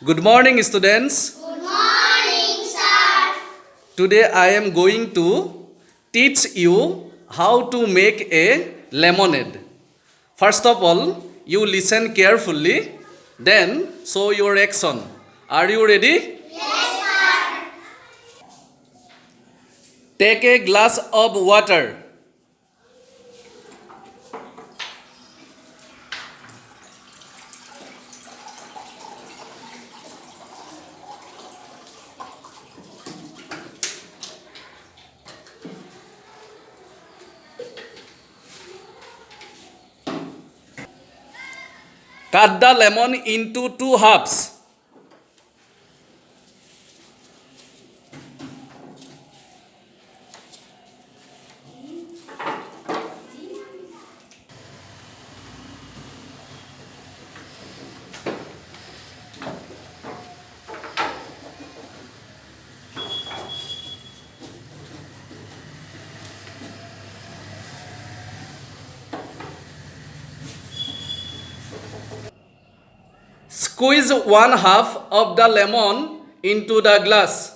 Good morning, students. Good morning, sir. Today I am going to teach you how to make a lemonade. First of all, you listen carefully, then show your action. Are you ready? Yes, sir. Take a glass of water. Cut the lemon into two halves. Squeeze one half of the lemon into the glass.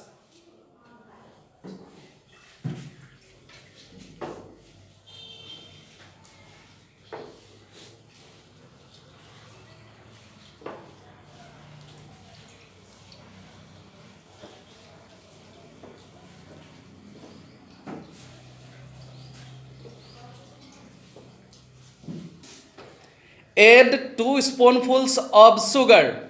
Add 2 spoonfuls of sugar.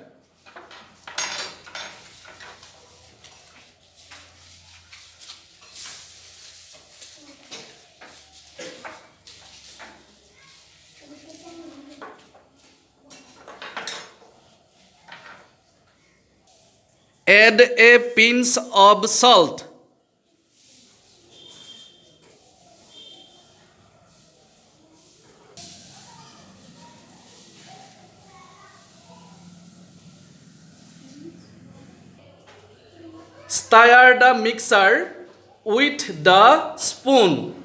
Add a pinch of salt. Stir the mixture with the spoon.